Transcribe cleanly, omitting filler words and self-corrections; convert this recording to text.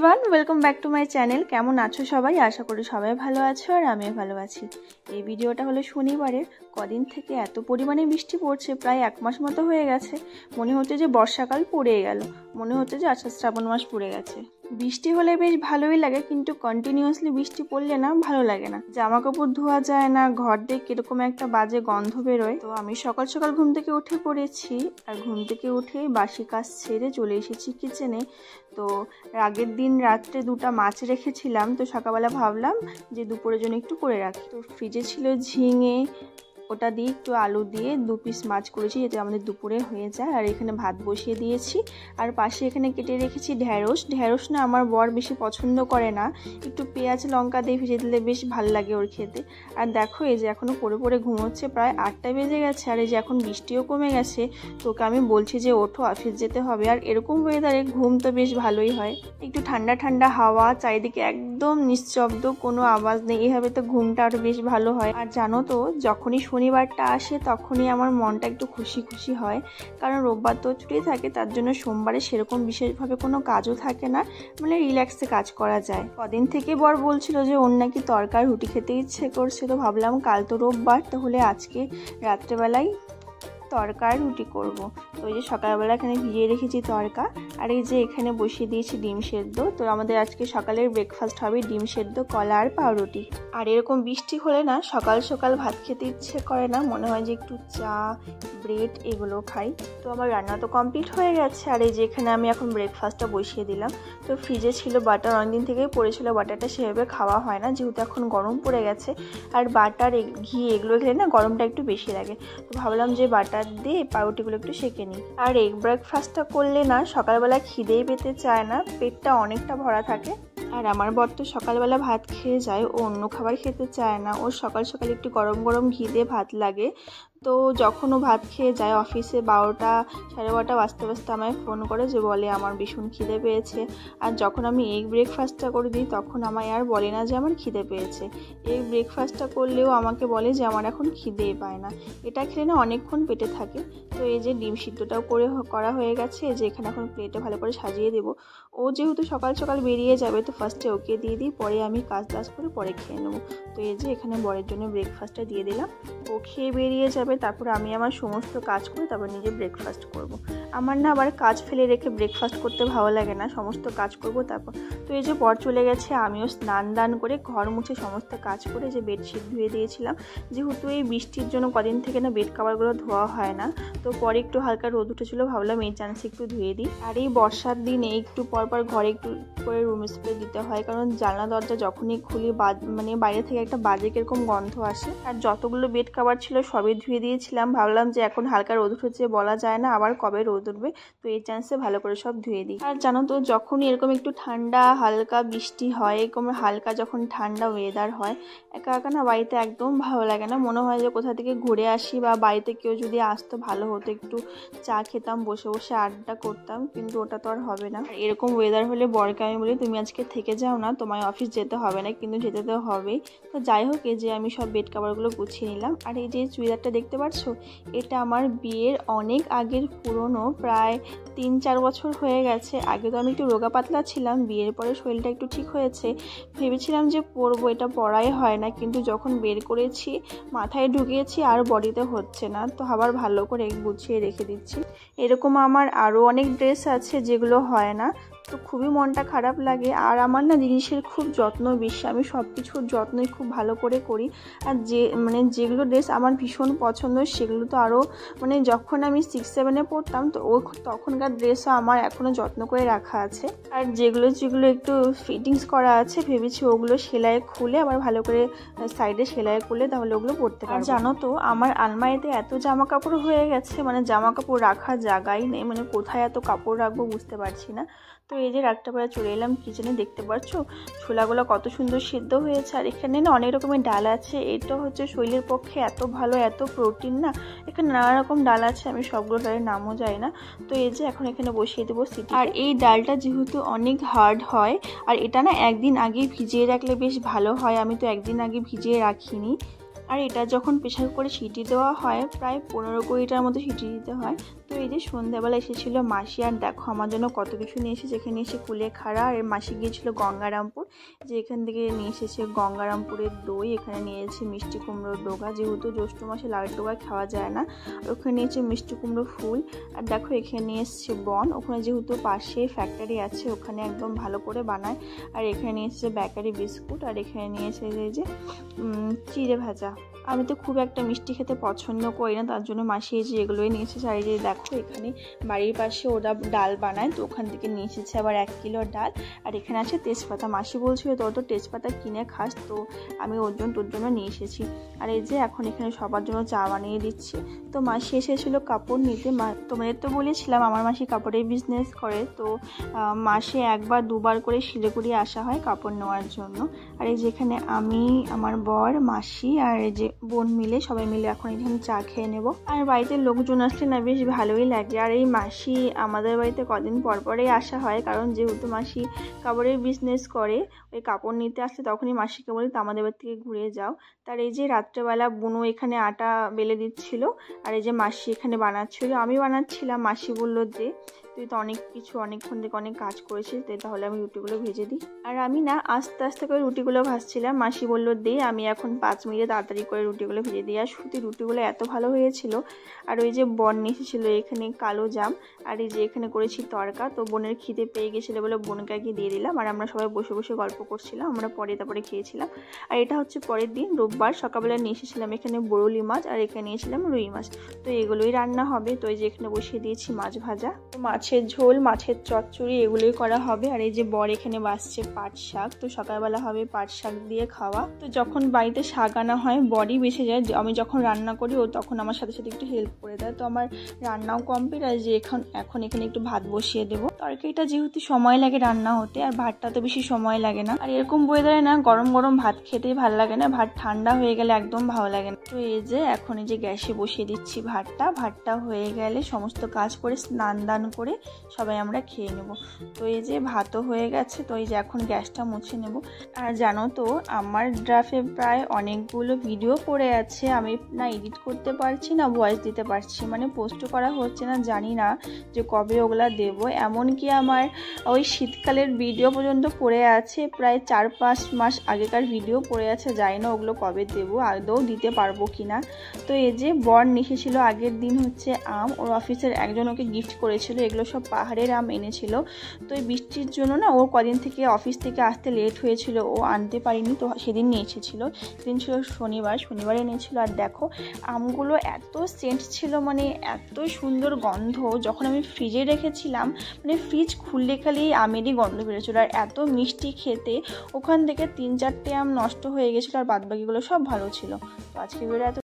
Everyone, welcome back to my channel. কেমন আছো সবাই? আশা করি সবাই ভালো আছো আর আমিও ভালো আছি। এই ভিডিওটা হলো শনিবারের। কদিন থেকে এত পরিমাণে বৃষ্টি পড়ছে, প্রায় 1 মাস মতো হয়ে গেছে। মনে হচ্ছে যে বর্ষাকাল পড়ে গেল, মনে হচ্ছে যে আষাঢ় শ্রাবণ মাস পড়ে গেছে। বৃষ্টি হলে বেশ ভালোই লাগে, কিন্তু কন্টিনিউয়াসলি বৃষ্টি পড়লে না ভালো লাগে না। জামা কাপড় ধোয়া যায় না, ঘর দিয়ে কিরকম একটা বাজে গন্ধ বেরোয়। তো আমি সকাল সকাল ঘুম থেকে উঠে পড়েছি, আর ঘুম থেকে উঠে বাসি কাজ ছেড়ে চলে এসেছি কিচেনে। তো আগের দিন রাত্রে 2টা মাছ রেখেছিলাম, তো সকালবেলা ভাবলাম যে দুপুরের জন্য একটু করে রাখি। তো ফ্রিজে ছিল ঝিঙে, ওটা দিয়ে একটু আলু দিয়ে 2 পিস মাছ করেছি, যাতে আমাদের দুপুরে হয়ে যায়। আর এখানে ভাত বসিয়ে দিয়েছি, আর পাশে এখানে কেটে রেখেছি ঢেঁড়স না আমার বর বেশি পছন্দ করে না, একটু পেঁয়াজ লঙ্কা দিয়ে ভেজে দিলে বেশ ভালো লাগে ওর খেতে। আর দেখো এই যে এখনও পড়ে পড়ে ঘুমোচ্ছে, প্রায় 8টা বেজে গেছে। আর এই যে এখন বৃষ্টিও কমে গেছে, তোকে আমি বলছি যে ওঠো, অফিস যেতে হবে। আর এরকম ওয়েদারে ঘুম তো বেশ ভালোই হয়, একটু ঠান্ডা ঠান্ডা হাওয়া, চারিদিকে একদম নিঃশব্দ, কোনো আওয়াজ নেই, এভাবে তো ঘুমটা আরও বেশ ভালো হয়। আর জানো তো, যখনই শনিবারটা আসে তখনই আমার মনটা একটু খুশি খুশি হয়, কারণ রোববার তো ছুটি থাকে, তার জন্য সোমবারে সেরকম বিশেষভাবে কোনো কাজও থাকে না, মানে রিল্যাক্সে কাজ করা যায়। কদিন থেকে বর বলছিল যে ওর নাকি তরকারি রুটি খেতে ইচ্ছে করছে, তো ভাবলাম কাল তো রোববার, তাহলে আজকে রাত্রেবেলায় তরকা রুটি করব। তো এই যে সকালবেলা এখানে ভিজিয়ে রেখেছি তরকা, আর এই যে এখানে বসিয়ে দিয়েছি ডিম সেদ্ধ। তো আমাদের আজকে সকালের ব্রেকফাস্ট হবে ডিম সেদ্ধ, কলা আর পাউরুটি। আর এরকম বৃষ্টি হলে না সকাল সকাল ভাত খেতে ইচ্ছে করে না, মনে হয় যে একটু চা ব্রেড এগুলো খাই। তো আমার রান্না তো কমপ্লিট হয়ে গেছে, আর এই যে এখানে আমি এখন ব্রেকফাস্টটা বসিয়ে দিলাম। তো ফ্রিজে ছিল বাটার, অনেকদিন থেকেই পড়েছিল, বাটারটা সেভাবে খাওয়া হয় না, যেহেতু এখন গরম পড়ে গেছে। আর বাটার ঘি এগুলো খেলে না গরমটা একটু বেশি লাগে, তো ভাবলাম যে বাটার দিয়ে পাউরুটিগুলো একটু সেঁকে নিই। আর এই ব্রেকফাস্টটা করলে না সকালবেলা খিদেই পেতে চায় না, পেটটা অনেকটা ভরা থাকে। আর আমার বর তো সকালবেলা ভাত খেয়ে যায়, ও অন্য খাবার খেতে চায় না, ও সকাল সকাল একটু গরম গরম ঘি দিয়ে ভাত লাগে। তো যখন ও ভাত খেয়ে যায় অফিসে 12টা সাড়ে 12টা বাজতে বাজতে আমায় ফোন করে, যে বলে আমার ভীষণ খিদে পেয়েছে। আর যখন আমি এগ ব্রেকফাস্টটা করে দিই তখন আমায় আর বলে না যে আমার খিদে পেয়েছে। এগ ব্রেকফাস্টটা করলেও আমাকে বলে যে আমার এখন খিদেই পায় না, এটা খেলে না অনেকক্ষণ পেটে থাকে। তো এই যে ডিম সিদ্ধটাও করা হয়ে গেছে, যে এখানে এখন প্লেটে ভালো করে সাজিয়ে দেবো। ও যেহেতু সকাল সকাল বেরিয়ে যাবে, তো ফার্স্টে ওকে দিয়ে দিই, পরে আমি কাজ করে পরে খেয়ে নেবো। তো এই যে এখানে বরের জন্য ব্রেকফাস্টটা দিয়ে দিলাম, ও খেয়ে বেরিয়ে যাবে, তারপরে আমি আমার সমস্ত কাজ করে তারপর নিজে ব্রেকফাস্ট করব। আমার না আবার কাজ ফেলে রেখে ব্রেকফাস্ট করতে ভালো লাগে না, সমস্ত কাজ করব তারপর। তো এই যে বর চলে গেছে, আমিও স্নান দান করে ঘর মুছে সমস্ত কাজ করে যে বেডশিট ধুয়ে দিয়েছিলাম, যেহেতু এই বৃষ্টির জন্য কদিন থেকে না বেড কাভারগুলো ধোয়া হয় না। তো পরে একটু হালকা রোদ উঠেছিল, ভাবলাম এই চান্সে একটু ধুয়ে দিই। আর এই বর্ষার দিনে একটু পরপর ঘরে একটু করে রুম স্প্রে দিতে হয়, কারণ জানলা দরজা যখনই খুলি মানে বাইরে থেকে একটা বাজে কিরকম গন্ধ আসে। আর যতগুলো বেড কাভার ছিল সবই ধুয়ে দিয়েছিলাম, ভাবলাম যে এখন হালকা রোদ উঠেছে, বলা যায় না আবার কবে রোদ উঠবে, তো এই চান্সে ভালো করে সব ধুয়ে দিই। আর জানো তো, যখনই এরকম একটু ঠান্ডা হালকা বৃষ্টি হয়, এরকম হালকা যখন ঠান্ডা ওয়েদার হয়, একা একা না বাড়িতে একদম ভালো লাগে না, মনে হয় যে কোথা থেকে ঘুরে আসি, বা বাড়িতে কেউ যদি আসতো ভালো হতো, একটু চা খেতাম, বসে বসে আড্ডা করতাম, কিন্তু ওটা তো আর হবে না। আর এরকম ওয়েদার হলে বরকে আমি বলি তুমি আজকে থেকে যাও না, তোমায় অফিস যেতে হবে না, কিন্তু যেতে তো হবেই। তো যাই হোক, এই যে আমি সব বেড কাভারগুলো গুছিয়ে নিলাম। আর এই যে চুড়িদারটা দেখতে পাচ্ছ, এটা আমার বিয়ের অনেক আগের পুরনো, প্রায় 3-4 বছর হয়ে গেছে। আগে তো আমি একটু রোগা পাতলা ছিলাম, বিয়ের পরে শরীরটা একটু ঠিক হয়েছে, ভেবেছিলাম যে পরবো, এটা পরাই হয় না, কিন্তু যখন বের করেছি মাথায় ঢুকিয়েছি আর বডিতে হচ্ছে না, তো আবার ভালো করে গুছিয়ে রেখে দিচ্ছি। এরকম আমার আরও অনেক ড্রেস আছে যেগুলো হয় না, তো খুবই মনটা খারাপ লাগে। আর আমার না জিনিসের খুব যত্ন বেশি, আমি সব কিছুর যত্নই খুব ভালো করে করি। আর যেগুলো ড্রেস আমার ভীষণ পছন্দ সেগুলো তো আরও, যখন আমি 6-7-এ পড়তাম, তো তখনকার ড্রেসও আমার এখনও যত্ন করে রাখা আছে। আর যেগুলো একটু ফিটিংস করা আছে, ভেবেছি ওগুলো সেলাই খুলে আবার ভালো করে সাইডে সেলাই করলে তাহলে ওগুলো পরতে পারবো। আর জানো তো, আমার আলমারিতে এত জামা কাপড় হয়ে গেছে, জামা কাপড় রাখার জায়গাই নেই, কোথায় এত কাপড় রাখবো বুঝতে পারছি না। তো এই যে রাতটা বেলা চলে এলাম কিচেনে, দেখতে পাচ্ছ ছোলাগুলো কত সুন্দর সিদ্ধ হয়েছে। আর এখানে না অনেক রকমের ডাল আছে, এটা হচ্ছে শরীরের পক্ষে এত ভালো, এত প্রোটিন না, এখানে নানা রকম ডাল আছে, আমি সবগুলো ডালের নামও জানি না। তো এই যে এখন এখানে বসিয়ে দেবো সিটি। আর এই ডালটা যেহেতু অনেক হার্ড হয়, আর এটা না একদিন আগে ভিজিয়ে রাখলে বেশ ভালো হয়, আমি তো একদিন আগে ভিজিয়ে রাখিনি। আর এটা যখন প্রেশার কুকারে সিটি দেওয়া হয় প্রায় 15-20টার মতো সিটি দিতে হয়। তো এই যে সন্ধ্যাবেলা এসেছিলো মাসি, আর দেখো আমার জন্য কত কিছু নিয়ে এসেছে। এখানে এসে কুলেখাড়া, আর মাসি গিয়েছিলো গঙ্গারামপুর, যে এখান থেকে নিয়ে এসেছে গঙ্গারামপুরের দই, এখানে নিয়েছে মিষ্টি কুমড়োর ডোগা, যেহেতু জ্যৈষ্ঠ মাসে লাল ডোগা খাওয়া যায় না। ওখানে নিয়েছে মিষ্টি কুমড়ো ফুল, আর দেখো এখানে নিয়ে এসেছে বন, ওখানে যেহেতু পাশে ফ্যাক্টরি আছে ওখানে একদম ভালো করে বানায়। আর এখানে নিয়ে এসেছে বেকারি বিস্কুট, আর এখানে নিয়ে এসেছে যে চিড়ে ভাজা। আমি তো খুব একটা মিষ্টি খেতে পছন্দ করি না, তার জন্য মাসি এই যে এগুলোই নিয়ে এসেছে। আর এই যে দেখো এখানে বাড়ির পাশে ওরা ডাল বানায়, তো ওখান থেকে নিয়ে এসেছে আবার 1 কিলো ডাল। আর এখানে আছে তেজপাতা, মাসি বলছিল তোর তো তেজপাতা কিনে খাস, তো আমি ওর জন্য নিয়ে এসেছি। আর এই যে এখন এখানে সবার জন্য চা বানিয়ে দিচ্ছি। তো মাসি এসেছিলো কাপড় নিতে। তোমাদের তো বলেছিলাম আমার মাসি কাপড়ের বিজনেস করে, তো মাসে 1-2বার করে শিলিগুড়ি আসা হয় কাপড় নেওয়ার জন্য। আর এই যেখানে আমি, আমার বর, মাসি আর এই যে বোন মিলে সবাই মিলে এখন এখানে চা খেয়ে নেব। আর বাড়িতে লোকজন আসলে না বেশ ভালোই লাগে। আর এই মাসি আমাদের বাড়িতে কদিন পরই আসা হয়, কারণ যেহেতু মাসি কাপড়ের বিজনেস করে, ওই কাপড় নিতে আসলে তখনই মাসিকে বলি তো আমাদের বাড়ি থেকে ঘুরে যাও। তার এই যে রাত্রেবেলা বুনু এখানে আটা বেলে দিচ্ছিল, আর এই যে মাসি এখানে বানাচ্ছিল, আমি বানাচ্ছিলাম। মাসি বললো যে তুই তো অনেকক্ষণ থেকে অনেক কাজ করেছিস, তাহলে আমি রুটিগুলো ভেজে দিই। আর আমি না আস্তে আস্তে করে রুটিগুলো ভাজছিলাম। মাসি বললো দে, আমি এখন 5 মিনিটে তাড়াতাড়ি করে রুটিগুলো ভেজে দিই। আর সত্যি রুটিগুলো এত ভালো হয়েছিল। আর ওই যে বোন এসেছিলো এখানে কালো জাম, আর এই যে এখানে করেছি তড়কা। তো বোনের খিদে পেয়ে গেছিলো বলে বোনকে দিয়ে দিলাম, আর আমরা সবাই বসে বসে গল্প করছিলাম। আমরা তারপরে খেয়েছিলাম। আর এটা হচ্ছে পরের দিন রোববার সকালবেলা নিয়ে এসেছিলাম এখানে বরুলি মাছ, আর এখানে নিয়েছিলাম রুই মাছ। তো এগুলোই রান্না হবে। তো এই যে এখানে বসিয়ে দিয়েছি মাছ ভাজা, মাছের ঝোল, মাছের চচ্চড়ি এগুলোই করা হবে। আর এই যে বর এখানে বাসছে পাট শাক, তো সকালবেলা হবে পাট শাক দিয়ে খাওয়া। তো যখন বাড়িতে শাক আনা হয় বরই বেঁচে যায়, আমি যখন রান্না করি ও তখন আমার সাথে সাথে একটু হেল্প করে দেয়। তো আমার রান্নাও কমপ্লিট। আর যে এখন এখানে একটু ভাত বসিয়ে দেবো। তরকারিটা যেহেতু সময় লাগে রান্না হতে, আর ভাতটা তো বেশি সময় লাগে না। আর এরকম ওয়েদারে না গরম গরম ভাত খেতেই ভালো লাগে না, ভাত ঠান্ডা হয়ে গেলে একদম ভালো লাগে না। তো এই যে এখন এই যে গ্যাসে বসিয়ে দিচ্ছি ভাতটা হয়ে গেলে সমস্ত কাজ করে স্নান দান করে সবাই আমরা খেয়ে নেব। তো এই যে ভাতও হয়ে গেছে। তো এই যে এখন গ্যাসটা মুছে নেব। আর জানো তো আমার ড্রাফে প্রায় অনেকগুলো ভিডিও পড়ে আছে, আমি না এডিট করতে পারছি না, ভয়েস দিতে পারছি, মানে পোস্ট করা হচ্ছে না। জানি না যে কবে ওগুলা দেব। এমনকি আমার ওই শীতকালের ভিডিও পর্যন্ত পড়ে আছে, প্রায় 4-5 মাস আগেকার ভিডিও পড়ে আছে। জানি না ওগুলো কবে দেবো, আদৌ দিতে পারবো কিনা। তো এই যে বর নিয়েছিল আগের দিন হচ্ছে আম, ওর অফিসের একজন ওকে গিফট করেছিল। এগুলো সব পাহাড়ের আম এনেছিল। তো এই বৃষ্টির জন্য না ও কদিন থেকে অফিস থেকে আসতে লেট হয়েছিল, ও আনতে পারিনি। তো সেদিন নিয়ে এসেছিল, সেদিন ছিল শনিবারে এনেছিল। আর দেখো আমগুলো এত সেন্ট ছিল, মানে এত সুন্দর গন্ধ। যখন আমি ফ্রিজে রেখেছিলাম, মানে ফ্রিজ খুললে খালি আমেরই গন্ধ বেরোচ্ছিল। আর এত মিষ্টি খেতে, ওখান থেকে 3-4টে আম নষ্ট হয়ে গেছিলো, আর বাদবাকিগুলো সব ভালো ছিল। তো আজকে ভিডিও